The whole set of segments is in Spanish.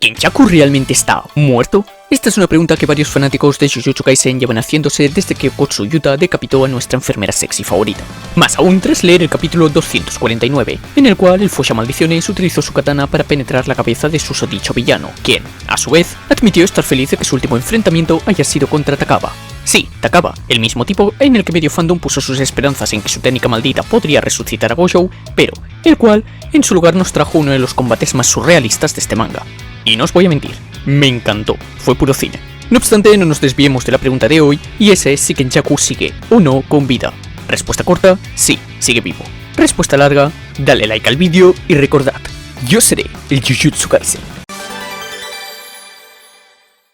¿Kenjaku realmente está muerto? Esta es una pregunta que varios fanáticos de Jujutsu Kaisen llevan haciéndose desde que Kotsu Yuta decapitó a nuestra enfermera sexy favorita. Más aún tras leer el capítulo 249, en el cual el Fuerza Maldiciones utilizó su katana para penetrar la cabeza de susodicho villano, quien, a su vez, admitió estar feliz de que su último enfrentamiento haya sido contra Takaba. Sí, Takaba, el mismo tipo en el que medio fandom puso sus esperanzas en que su técnica maldita podría resucitar a Gojo, pero el cual, en su lugar, nos trajo uno de los combates más surrealistas de este manga. Y no os voy a mentir, me encantó, fue puro cine. No obstante, no nos desviemos de la pregunta de hoy, y esa es si Kenjaku sigue o no con vida. Respuesta corta, sí, sigue vivo. Respuesta larga, dale like al vídeo y recordad, yo seré el Jujutsu Kaisen.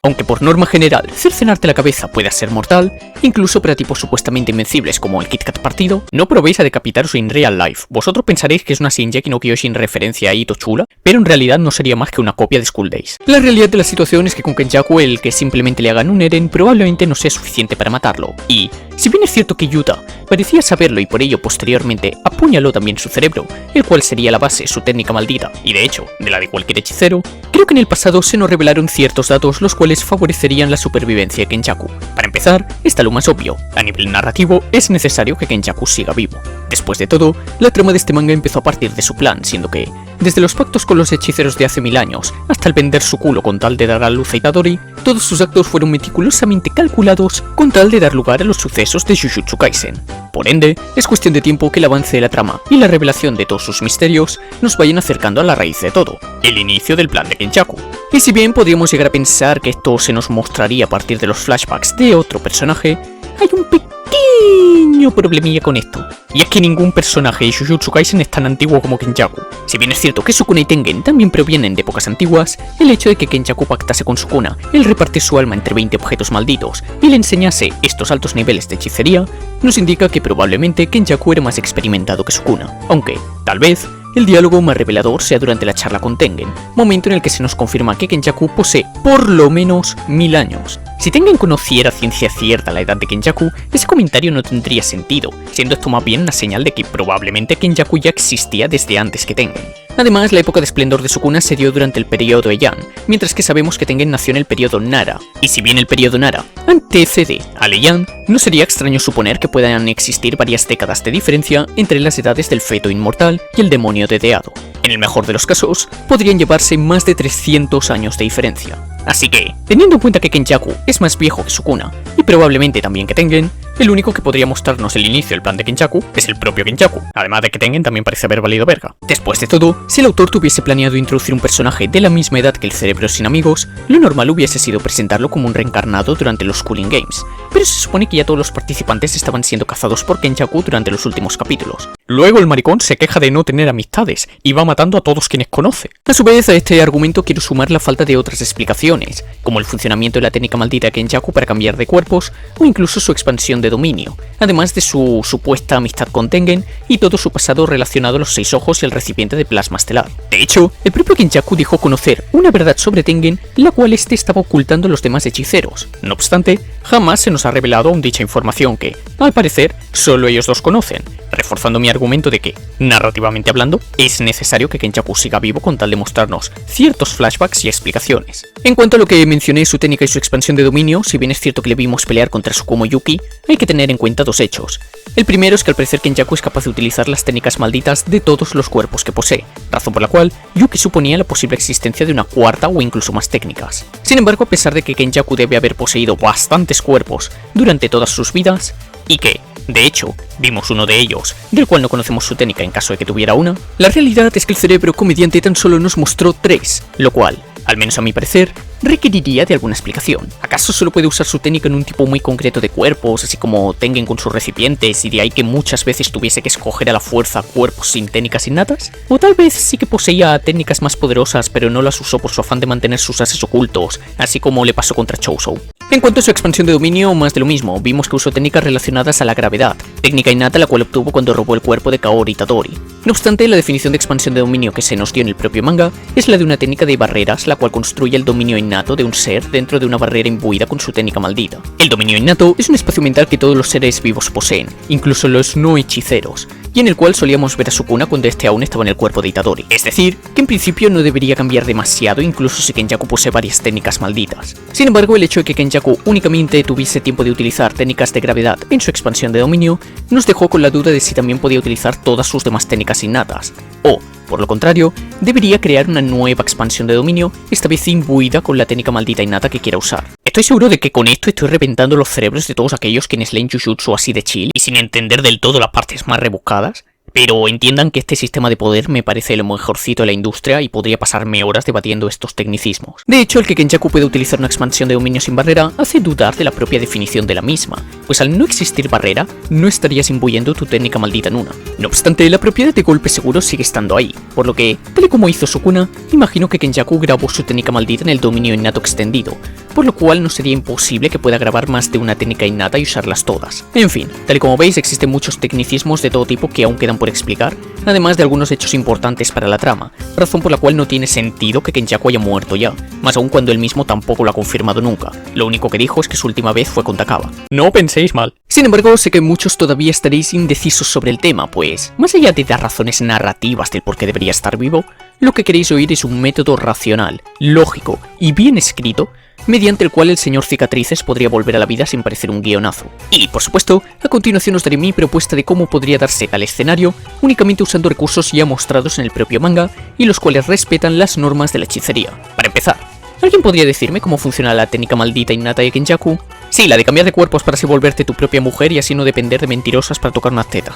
Aunque por norma general, cercenarte la cabeza pueda ser mortal, incluso para tipos supuestamente invencibles como el Kit Kat partido, no probéis a decapitaros en real life. Vosotros pensaréis que es una Shingeki no Kyojin referencia a Ito chula, pero en realidad no sería más que una copia de School Days. La realidad de la situación es que con Kenjaku el que simplemente le hagan un Eren probablemente no sea suficiente para matarlo, y si bien es cierto que Yuta parecía saberlo y por ello posteriormente apuñaló también su cerebro, el cual sería la base de su técnica maldita, y de hecho, de la de cualquier hechicero, creo que en el pasado se nos revelaron ciertos datos los cuales favorecerían la supervivencia de Kenjaku. Para empezar, está lo más obvio, a nivel narrativo es necesario que Kenjaku siga vivo. Después de todo, la trama de este manga empezó a partir de su plan, siendo que, desde los pactos con los hechiceros de hace 1000 años, hasta el vender su culo con tal de dar a luz a Itadori, todos sus actos fueron meticulosamente calculados con tal de dar lugar a los sucesos de Jujutsu Kaisen. Por ende, es cuestión de tiempo que el avance de la trama y la revelación de todos sus misterios nos vayan acercando a la raíz de todo, el inicio del plan de Kenjaku. Y si bien podríamos llegar a pensar que esto se nos mostraría a partir de los flashbacks de otro personaje, hay un pequeño problemilla con esto, y es que ningún personaje de Jujutsu Kaisen es tan antiguo como Kenjaku. Si bien es cierto que Sukuna y Tengen también provienen de épocas antiguas, el hecho de que Kenjaku pactase con Sukuna el repartir su alma entre 20 objetos malditos y le enseñase estos altos niveles de hechicería, nos indica que probablemente Kenjaku era más experimentado que Sukuna, aunque, tal vez, el diálogo más revelador sea durante la charla con Tengen, momento en el que se nos confirma que Kenjaku posee por lo menos 1000 años. Si Tengen conociera a ciencia cierta la edad de Kenjaku, ese comentario no tendría sentido, siendo esto más bien una señal de que probablemente Kenjaku ya existía desde antes que Tengen. Además, la época de esplendor de Sukuna se dio durante el periodo Heian, mientras que sabemos que Tengen nació en el periodo Nara, y si bien el periodo Nara antecede al Heian, no sería extraño suponer que puedan existir varias décadas de diferencia entre las edades del feto inmortal y el demonio dedeado. En el mejor de los casos, podrían llevarse más de 300 años de diferencia. Así que, teniendo en cuenta que Kenjaku es más viejo que Sukuna, y probablemente también que Tengen, el único que podría mostrarnos el inicio del plan de Kenjaku es el propio Kenjaku, además de que Tengen también parece haber valido verga. Después de todo, si el autor tuviese planeado introducir un personaje de la misma edad que el cerebro sin amigos, lo normal hubiese sido presentarlo como un reencarnado durante los Cooling Games, pero se supone que ya todos los participantes estaban siendo cazados por Kenjaku durante los últimos capítulos. Luego el maricón se queja de no tener amistades, y va matando a todos quienes conoce. A su vez, a este argumento quiero sumar la falta de otras explicaciones, como el funcionamiento de la técnica maldita de Kenjaku para cambiar de cuerpos, o incluso su expansión de dominio, además de su supuesta amistad con Tengen y todo su pasado relacionado a los 6 ojos y el recipiente de plasma estelar. De hecho, el propio Kenjaku dijo conocer una verdad sobre Tengen, la cual este estaba ocultando a los demás hechiceros. No obstante, jamás se nos ha revelado aún dicha información que, al parecer, solo ellos dos conocen, reforzando mi argumento de que, narrativamente hablando, es necesario que Kenjaku siga vivo con tal de mostrarnos ciertos flashbacks y explicaciones. En cuanto a lo que mencioné, su técnica y su expansión de dominio, si bien es cierto que le vimos pelear contra Tsukumo Yuki, hay que tener en cuenta dos hechos. El primero es que al parecer Kenjaku es capaz de utilizar las técnicas malditas de todos los cuerpos que posee, razón por la cual Yuki suponía la posible existencia de una cuarta o incluso más técnicas. Sin embargo, a pesar de que Kenjaku debe haber poseído bastantes cuerpos durante todas sus vidas, y que, de hecho, vimos uno de ellos, del cual no conocemos su técnica en caso de que tuviera una, la realidad es que el cerebro comediante tan solo nos mostró 3, lo cual, al menos a mi parecer, requeriría de alguna explicación. ¿Acaso solo puede usar su técnica en un tipo muy concreto de cuerpos, así como Tengen con sus recipientes, y de ahí que muchas veces tuviese que escoger a la fuerza cuerpos sin técnicas innatas? ¿O tal vez sí que poseía técnicas más poderosas pero no las usó por su afán de mantener sus ases ocultos, así como le pasó contra Chousou? En cuanto a su expansión de dominio, más de lo mismo, vimos que usó técnicas relacionadas a la gravedad, técnica innata la cual obtuvo cuando robó el cuerpo de Kaori Itadori. No obstante, la definición de expansión de dominio que se nos dio en el propio manga es la de una técnica de barreras la cual construye el dominio innato de un ser dentro de una barrera imbuida con su técnica maldita. El dominio innato es un espacio mental que todos los seres vivos poseen, incluso los no hechiceros, y en el cual solíamos ver a Sukuna cuando este aún estaba en el cuerpo de Itadori. Es decir, que en principio no debería cambiar demasiado incluso si Kenjaku posee varias técnicas malditas. Sin embargo, el hecho de que Kenjaku únicamente tuviese tiempo de utilizar técnicas de gravedad en su expansión de dominio, nos dejó con la duda de si también podía utilizar todas sus demás técnicas innatas, o, por lo contrario, debería crear una nueva expansión de dominio, esta vez imbuida con la técnica maldita innata que quiera usar. Estoy seguro de que con esto estoy reventando los cerebros de todos aquellos quienes leen Jujutsu así de chill y sin entender del todo las partes más rebuscadas, pero entiendan que este sistema de poder me parece lo mejorcito de la industria y podría pasarme horas debatiendo estos tecnicismos. De hecho, el que Kenjaku pueda utilizar una expansión de dominio sin barrera hace dudar de la propia definición de la misma, pues al no existir barrera, no estarías imbuyendo tu técnica maldita en una. No obstante, la propiedad de golpe seguro sigue estando ahí, por lo que, tal y como hizo Sukuna, imagino que Kenjaku grabó su técnica maldita en el dominio innato extendido, por lo cual no sería imposible que pueda grabar más de una técnica innata y usarlas todas. En fin, tal y como veis, existen muchos tecnicismos de todo tipo que aún quedan por explicar, además de algunos hechos importantes para la trama, razón por la cual no tiene sentido que Kenjaku haya muerto ya, más aún cuando él mismo tampoco lo ha confirmado nunca. Lo único que dijo es que su última vez fue con Takaba. No penséis mal. Sin embargo, sé que muchos todavía estaréis indecisos sobre el tema, pues, más allá de dar razones narrativas del por qué debería estar vivo, lo que queréis oír es un método racional, lógico y bien escrito, mediante el cual el señor Cicatrices podría volver a la vida sin parecer un guionazo. Y, por supuesto, a continuación os daré mi propuesta de cómo podría darse tal escenario únicamente usando recursos ya mostrados en el propio manga y los cuales respetan las normas de la hechicería. Para empezar, ¿alguien podría decirme cómo funciona la técnica maldita innata de Kenjaku? Sí, la de cambiar de cuerpos para así volverte tu propia mujer y así no depender de mentirosas para tocar unas tetas.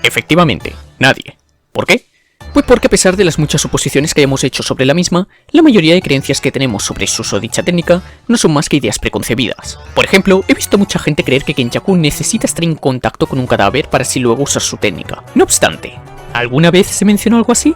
Efectivamente, nadie. ¿Por qué? Pues porque a pesar de las muchas suposiciones que hayamos hecho sobre la misma, la mayoría de creencias que tenemos sobre su uso de dicha técnica no son más que ideas preconcebidas. Por ejemplo, he visto a mucha gente creer que Kenjaku necesita estar en contacto con un cadáver para así luego usar su técnica. No obstante, ¿alguna vez se mencionó algo así?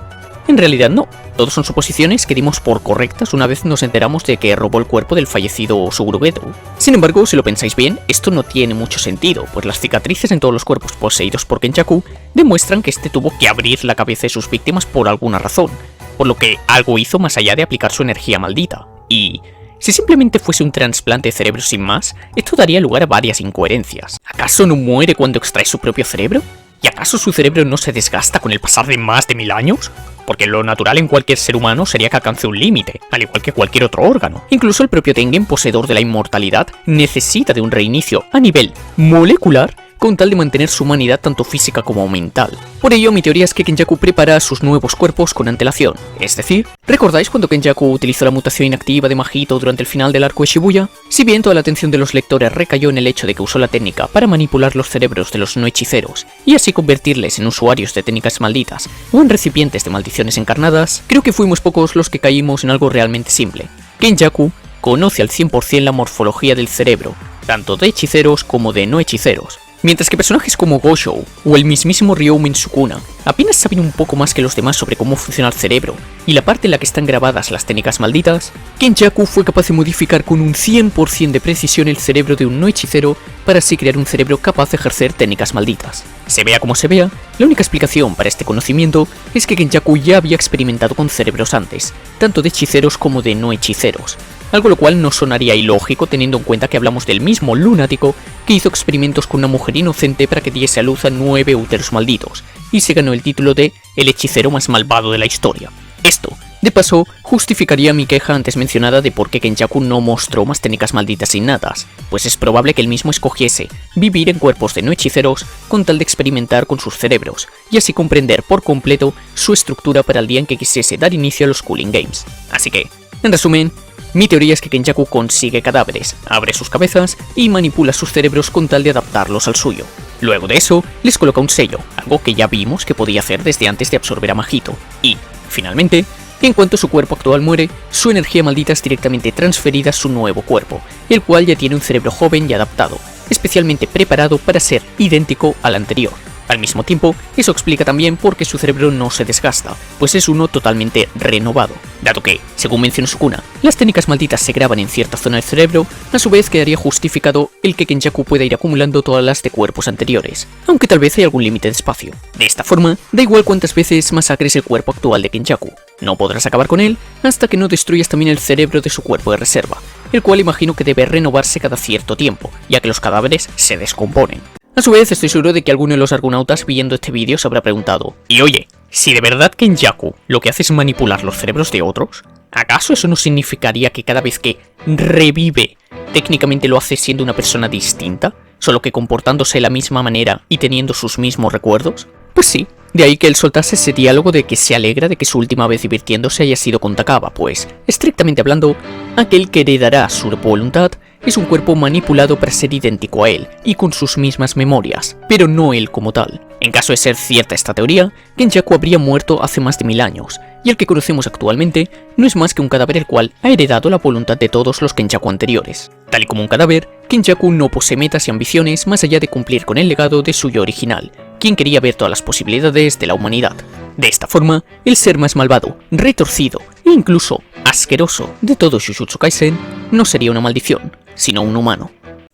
En realidad no, todos son suposiciones que dimos por correctas una vez nos enteramos de que robó el cuerpo del fallecido Suguru Geto. Sin embargo, si lo pensáis bien, esto no tiene mucho sentido, pues las cicatrices en todos los cuerpos poseídos por Kenjaku demuestran que este tuvo que abrir la cabeza de sus víctimas por alguna razón, por lo que algo hizo más allá de aplicar su energía maldita. Y si simplemente fuese un trasplante de cerebro sin más, esto daría lugar a varias incoherencias. ¿Acaso no muere cuando extrae su propio cerebro? ¿Y acaso su cerebro no se desgasta con el pasar de más de 1000 años? Porque lo natural en cualquier ser humano sería que alcance un límite, al igual que cualquier otro órgano. Incluso el propio Tengen, poseedor de la inmortalidad, necesita de un reinicio a nivel molecular con tal de mantener su humanidad tanto física como mental. Por ello, mi teoría es que Kenjaku prepara sus nuevos cuerpos con antelación. Es decir, ¿recordáis cuando Kenjaku utilizó la mutación inactiva de Mahito durante el final del arco de Shibuya? Si bien toda la atención de los lectores recayó en el hecho de que usó la técnica para manipular los cerebros de los no hechiceros y así convertirles en usuarios de técnicas malditas o en recipientes de maldiciones encarnadas, creo que fuimos pocos los que caímos en algo realmente simple. Kenjaku conoce al 100% la morfología del cerebro, tanto de hechiceros como de no hechiceros. Mientras que personajes como Goshou o el mismísimo Ryoumin Sukuna apenas saben un poco más que los demás sobre cómo funciona el cerebro y la parte en la que están grabadas las técnicas malditas, Kenjaku fue capaz de modificar con un 100% de precisión el cerebro de un no hechicero para así crear un cerebro capaz de ejercer técnicas malditas. Se vea como se vea, la única explicación para este conocimiento es que Kenjaku ya había experimentado con cerebros antes, tanto de hechiceros como de no hechiceros, algo lo cual no sonaría ilógico teniendo en cuenta que hablamos del mismo lunático que hizo experimentos con una mujer inocente para que diese a luz a 9 úteros malditos, y se ganó el título de el hechicero más malvado de la historia. Esto, de paso, justificaría mi queja antes mencionada de por qué Kenjaku no mostró más técnicas malditas innatas, pues es probable que él mismo escogiese vivir en cuerpos de no hechiceros con tal de experimentar con sus cerebros, y así comprender por completo su estructura para el día en que quisiese dar inicio a los Cooling Games. Así que, en resumen, mi teoría es que Kenjaku consigue cadáveres, abre sus cabezas y manipula sus cerebros con tal de adaptarlos al suyo. Luego de eso, les coloca un sello, algo que ya vimos que podía hacer desde antes de absorber a Mahito. Y, finalmente, en cuanto su cuerpo actual muere, su energía maldita es directamente transferida a su nuevo cuerpo, el cual ya tiene un cerebro joven y adaptado, especialmente preparado para ser idéntico al anterior. Al mismo tiempo, eso explica también por qué su cerebro no se desgasta, pues es uno totalmente renovado, dado que, según menciona Sukuna, las técnicas malditas se graban en cierta zona del cerebro, a su vez quedaría justificado el que Kenjaku pueda ir acumulando todas las de cuerpos anteriores, aunque tal vez hay algún límite de espacio. De esta forma, da igual cuántas veces masacres el cuerpo actual de Kenjaku, no podrás acabar con él hasta que no destruyas también el cerebro de su cuerpo de reserva, el cual imagino que debe renovarse cada cierto tiempo, ya que los cadáveres se descomponen. A su vez, estoy seguro de que alguno de los argonautas viendo este vídeo se habrá preguntado: y oye, si de verdad Kenjaku lo que hace es manipular los cerebros de otros, ¿acaso eso no significaría que cada vez que revive, técnicamente lo hace siendo una persona distinta, solo que comportándose de la misma manera y teniendo sus mismos recuerdos? Pues sí, de ahí que él soltase ese diálogo de que se alegra de que su última vez divirtiéndose haya sido con Takaba, pues, estrictamente hablando, aquel que heredará su voluntad es un cuerpo manipulado para ser idéntico a él y con sus mismas memorias, pero no él como tal. En caso de ser cierta esta teoría, Kenjaku habría muerto hace más de 1000 años, y el que conocemos actualmente no es más que un cadáver el cual ha heredado la voluntad de todos los Kenjaku anteriores. Tal y como un cadáver, Kenjaku no posee metas y ambiciones más allá de cumplir con el legado de su yo original, quien quería ver todas las posibilidades de la humanidad. De esta forma, el ser más malvado, retorcido e incluso asqueroso de todo Jujutsu Kaisen no sería una maldición, sino un humano.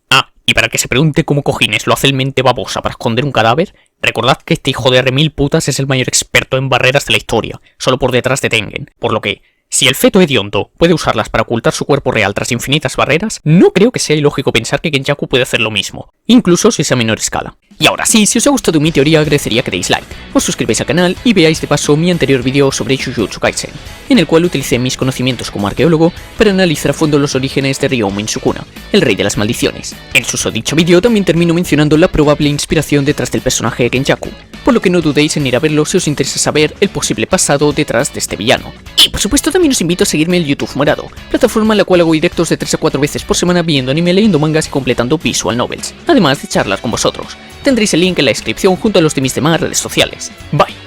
Ah, y para que se pregunte cómo cojines lo hace el mente babosa para esconder un cadáver, recordad que este hijo de remil putas es el mayor experto en barreras de la historia, solo por detrás de Tengen, por lo que, si el feto hediondo puede usarlas para ocultar su cuerpo real tras infinitas barreras, no creo que sea ilógico pensar que Kenjaku puede hacer lo mismo, incluso si es a menor escala. Y ahora sí, si os ha gustado mi teoría agradecería que deis like, os suscribáis al canal y veáis de paso mi anterior vídeo sobre Jujutsu Kaisen, en el cual utilicé mis conocimientos como arqueólogo para analizar a fondo los orígenes de Ryoumin Sukuna, el rey de las maldiciones. En susodicho vídeo también termino mencionando la probable inspiración detrás del personaje de Kenjaku, por lo que no dudéis en ir a verlo si os interesa saber el posible pasado detrás de este villano. Y por supuesto también os invito a seguirme en YouTube Morado, plataforma en la cual hago directos de 3 a 4 veces por semana viendo anime, leyendo mangas y completando visual novels, además de charlar con vosotros. Tendréis el link en la descripción junto a los de mis demás redes sociales. Bye.